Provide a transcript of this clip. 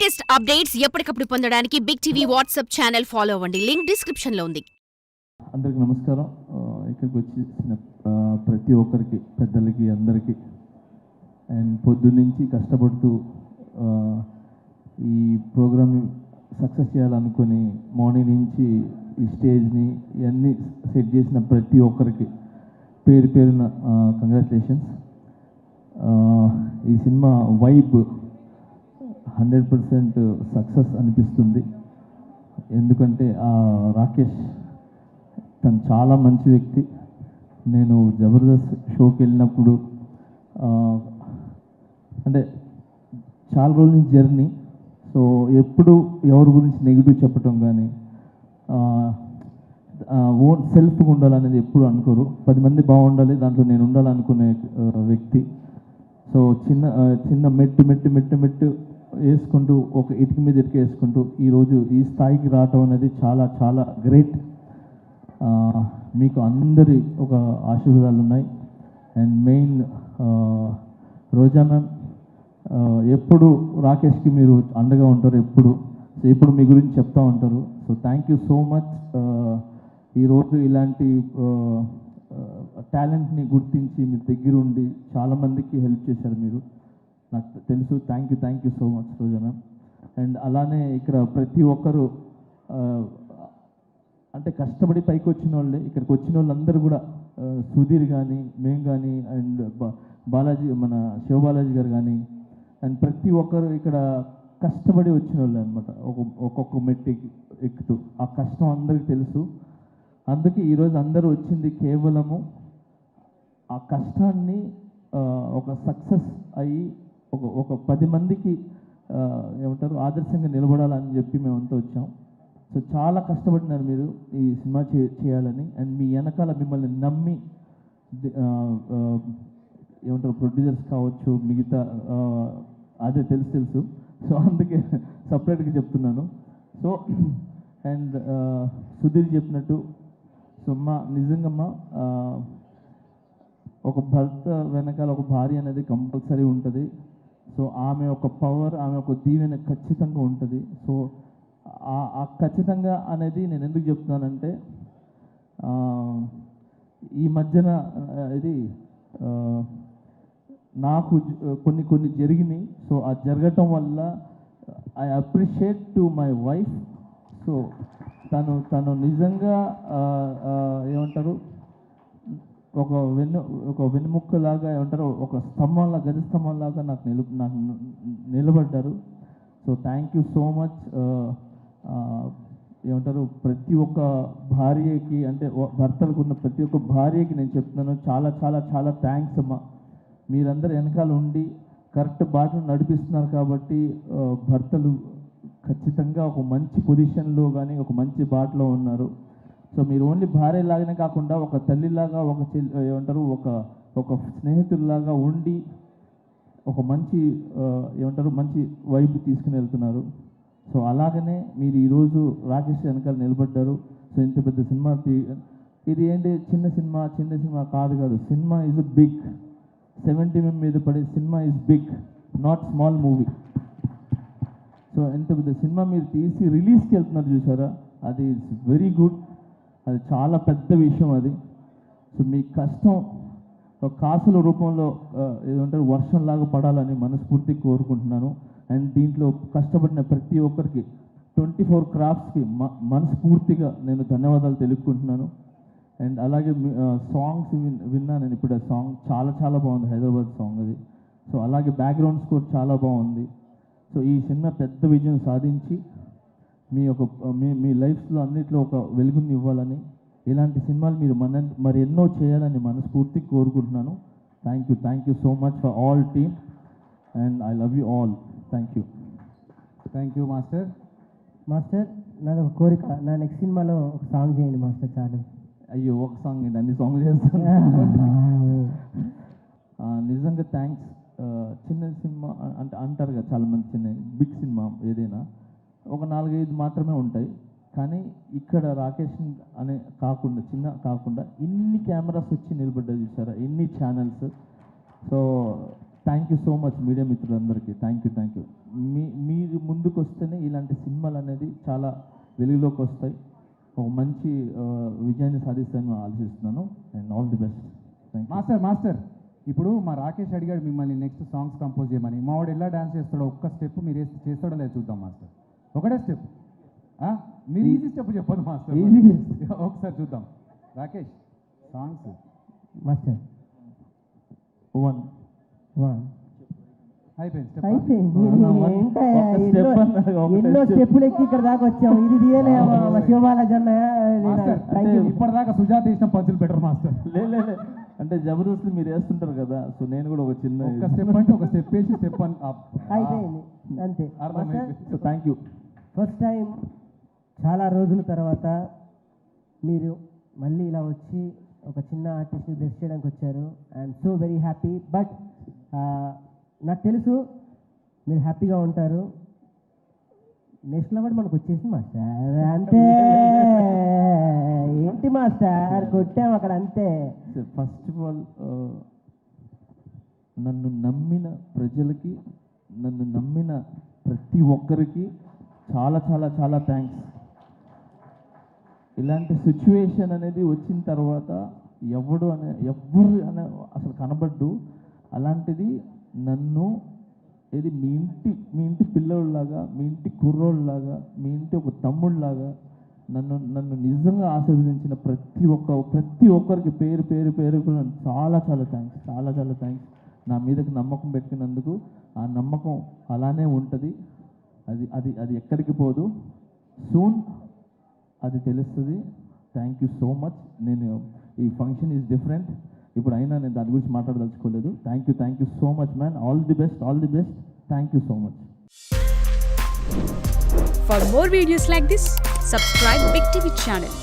Latest updates ఎప్పటికప్పుడు పొందడానికి big TV WhatsApp channel follow అవ్వండి. లింక్ డిస్క్రిప్షన్ లో ఉంది. అందరికి నమస్కారం. ఇక్కడికి వచ్చేసిన ప్రతి ఒక్కరికి, పెద్దలకి, అందరికీ అండ్ పొద్దున్నుంచి కష్టపడుతూ ఈ ప్రోగ్రామ్ సక్సెస్ చేయాలనుకొని మార్నింగ్ నుంచి ఈ స్టేజ్ని ఇవన్నీ సెట్ చేసిన ప్రతి ఒక్కరికి పేరు పేరున కంగ్రాచులేషన్స్. ఈ సినిమా వైబ్ 100% సక్సెస్ అనిపిస్తుంది. ఎందుకంటే రాకేష్ తను చాలా మంచి వ్యక్తి. నేను జబర్దస్త్ షోకి వెళ్ళినప్పుడు అంటే చాలా రోజుల జర్నీ, సో ఎప్పుడు ఎవరి గురించి నెగిటివ్ చెప్పటం కానీ ఓన్ సెల్ఫ్గా ఉండాలనేది ఎప్పుడు అనుకోరు. 10 మంది బాగుండాలి, దాంట్లో నేను ఉండాలనుకునే వ్యక్తి. సో చిన్న మెట్టు వేసుకుంటూ ఒక ఇటుక మీద ఇటుక వేసుకుంటూ ఈరోజు ఈ స్థాయికి రావటం అనేది చాలా చాలా గ్రేట్. మీకు అందరి ఒక ఆశీర్వాదాలు ఉన్నాయి. అండ్ మెయిన్ రోజా మ్యామ్, ఎప్పుడు రాకేష్కి మీరు అండగా ఉంటారు, ఎప్పుడు మీ గురించి చెప్తూ ఉంటారు. So thank you so much. ఈరోజు ఇలాంటి టాలెంట్ని గుర్తించి మీ దగ్గర ఉండి చాలామందికి హెల్ప్ చేశారు మీరు, నాకు తెలుసు. Thank you so much Roja ma'am. And అలానే ఇక్కడ ప్రతి ఒక్కరు అంటే కష్టపడి పైకి వచ్చిన వాళ్ళే. ఇక్కడికి వచ్చిన వాళ్ళందరూ కూడా సుధీర్ కానీ, మేము కానీ, అండ్ బాలాజీ, మన శివబాలాజీ గారు కానీ, అండ్ ప్రతి ఒక్కరు ఇక్కడ కష్టపడి వచ్చిన వాళ్ళే అనమాట. ఒక్కొక్క మెట్టు ఎక్కుతూ ఆ కష్టం అందరికీ తెలుసు. అందుకే ఈరోజు అందరూ వచ్చింది కేవలము ఆ కష్టాన్ని ఒక సక్సెస్ అయ్యి ఒక 10 మందికి ఏమంటారు ఆదర్శంగా నిలబడాలని చెప్పి మేమంతా వచ్చాం. సో చాలా కష్టపడినారు మీరు ఈ సినిమా చేయాలని. అండ్ మీ వెనకాల మిమ్మల్ని నమ్మి ఏమంటారు ప్రొడ్యూసర్స్ కావచ్చు, మిగతా అదే తెలుసు. సో అందుకే సపరేట్గా చెప్తున్నాను. సో అండ్ సుధీర్ చెప్పినట్టు, సో నిజంగా ఒక భర్త వెనకాల ఒక భార్య అనేది కంపల్సరీ ఉంటుంది. సో ఆమె ఒక పవర్, ఆమె ఒక దీవెన ఖచ్చితంగా ఉంటుంది. సో ఆ ఖచ్చితంగా అనేది నేను ఎందుకు చెప్తున్నానంటే, ఈ మధ్యన ఇది నాకు కొన్ని జరిగినాయి. సో ఆ జరగటం వల్ల I appreciate to my wife. So తను నిజంగా ఏమంటారు ఒక వెన్నుముక్కలాగా, ఏమంటారు ఒక స్తంభంలా, గజ స్తంభంలాగా నాకు నిలబడ్డారు. So thank you so much. ఏమంటారు ప్రతి ఒక్క భార్యకి, అంటే భర్తలకు ఉన్న ప్రతి ఒక్క భార్యకి నేను చెప్తున్నాను, చాలా చాలా చాలా థ్యాంక్స్ అమ్మా. మీరందరూ వెనకాల ఉండి కరెక్ట్ బాటను నడిపిస్తున్నారు కాబట్టి భర్తలు ఖచ్చితంగా ఒక మంచి పొజిషన్లో కానీ ఒక మంచి బాటలో ఉన్నారు. సో మీరు ఓన్లీ భార్య లాగానే కాకుండా ఒక తల్లిలాగా, ఏమంటారు ఒక స్నేహితుల్లాగా ఉండి ఒక మంచి మంచి వైపు తీసుకుని వెళ్తున్నారు. సో అలాగనే మీరు ఈరోజు రాకేష్ వెనకాల నిలబడ్డారు. సో ఇంత పెద్ద సినిమా ఇది ఏంటి చిన్న సినిమా కాదు. Cinema is big. 70 mm మీద పడే cinema is big, not small movie. So ఎంత పెద్ద సినిమా మీరు తీసి రిలీజ్కి వెళ్తున్నారు చూసారా, అది ఇట్స్ వెరీ గుడ్. అది చాలా పెద్ద విషయం అది. సో మీ కష్టం కాసుల రూపంలో ఏమంటారు వర్షంలాగా పడాలని మనస్ఫూర్తిగా కోరుకుంటున్నాను. అండ్ దీంట్లో కష్టపడిన ప్రతి ఒక్కరికి 24 క్రాఫ్ట్స్కి మనస్ఫూర్తిగా నేను ధన్యవాదాలు తెలుపుకుంటున్నాను. అండ్ అలాగే సాంగ్స్ విన్నాను నేను ఇప్పుడు. ఆ సాంగ్ చాలా చాలా బాగుంది, హైదరాబాద్ సాంగ్ అది. సో అలాగే బ్యాక్గ్రౌండ్ స్కోర్ చాలా బాగుంది. సో ఈ సినిమా పెద్ద విజయం సాధించి మీ లైఫ్లో అన్నిట్లో ఒక వెలుగుని ఇవ్వాలని, ఇలాంటి సినిమాలు మీరు మరి ఎన్నో చేయాలని మనస్ఫూర్తిగా కోరుకుంటున్నాను. Thank you so much for all team and I love you all. Thank you master. నాది ఒక కోరిక, నా నెక్స్ట్ సినిమాలో ఒక సాంగ్ చేయండి మాస్టర్. చాలు. అయ్యో, ఒక సాంగ్ ఏంటి, అన్ని సాంగ్ చేస్తాను. నిజంగా థ్యాంక్స్. చిన్న సినిమా అంటే అంటారు కదా చాలామంది, చిన్న బిగ్ సినిమా ఏదైనా ఒక 4-5 మాత్రమే ఉంటాయి. కానీ ఇక్కడ రాకేష్ అనే కాకుండా ఇన్ని కెమెరాస్ వచ్చి నిలబడ్డాయి చూసారా, ఇన్ని channels. So thank you so much media మిత్రులందరికీ థ్యాంక్ యూ మీరు ముందుకు వస్తేనే ఇలాంటి సినిమాలు అనేది చాలా వెలుగులోకి వస్తాయి, ఒక మంచి విజయాన్ని సాధిస్తానని ఆలోచిస్తున్నాను. And all the best. Thank you. Master ఇప్పుడు మా రాకేష్ అడిగాడు మిమ్మల్ని నెక్స్ట్ సాంగ్స్ కంపోజ్ చేయమని. మా వాడు ఎలా డాన్స్ చేస్తాడో ఒక్క స్టెప్ మీరు చేస్తాడో లేదు చూద్దాం మాస్టర్. ఒకటే స్టెప్, మీరు ఈజీ స్టెప్ చెప్పండి మాస్టర్. Easy. ఒకసారి చూద్దాం. రాకేష్ సాంగ్స్ మాస్టర్ 1 అయిపోయింది స్టెప్. అయిపోయింది. ఒక ఏంటయ్యా, step అన్నారు, ఒక ఎన్నో step. స్టెప్పులు ఎక్కి ఇక్కడ దాకా వచ్చాము. ఇది తీయలే మా శివబాలాజీ మాస్టర్ ఇప్పటిదాకా సుజాత వేసిన పంచులు బెటర్ మాస్టర్. లే అంటే జబర్దస్త్ మీరు వేస్తుంటారు కదా, సో నేను కూడా ఒక చిన్న ఒక స్టెప్ అంటే ఒక స్టెప్ వేసి స్టెప్ అని అయిపోయింది అంతే. అర్థమైంది. So thank you. First time చాలా రోజుల తర్వాత మీరు మళ్ళీ ఇలా వచ్చి ఒక చిన్న ఆర్టిస్ట్ని బ్లెస్ చేయడానికి వచ్చారు. I'm so very happy. But నాకు తెలుసు మీరు హ్యాపీగా ఉంటారు. నేషనల్ అవార్డు మనకు వచ్చేసింది మాస్టర్, అంతే. ఏంటి మాస్టర్ కొట్టాము అక్కడ, అంతే. ఫస్ట్ ఆఫ్ ఆల్ నన్ను నమ్మిన ప్రజలకి, నన్ను నమ్మిన ప్రతి ఒక్కరికి చాలా చాలా చాలా థ్యాంక్స్. ఇలాంటి సిచ్యువేషన్ అనేది వచ్చిన తర్వాత ఎవ్వరు అనే అసలు కనబడ్డు. అలాంటిది నన్ను ఇది మీ ఇంటి పిల్లోళ్ళలాగా, మీ ఇంటి కుర్రోళ్ళలాగా, మీ ఇంటి ఒక తమ్ముళ్ళలాగా నన్ను నిజంగా ఆశీర్వదించిన ప్రతి ఒక్కరికి పేరు పేరు పేరు కూడా చాలా చాలా థ్యాంక్స్. నా మీదకి నమ్మకం పెట్టినందుకు. ఆ నమ్మకం అలానే ఉంటుంది, అది ఎక్కడికి పోదు. సూన్ అది తెలుస్తుంది. Thank you so much. నేను ఈ ఫంక్షన్ ఈజ్ డిఫరెంట్, ఇప్పుడు అయినా నేను దాని గురించి మాట్లాడదలుచుకోలేదు. Thank you so much man. All the best. Thank you so much. For more videos like this, subscribe Big TV channel.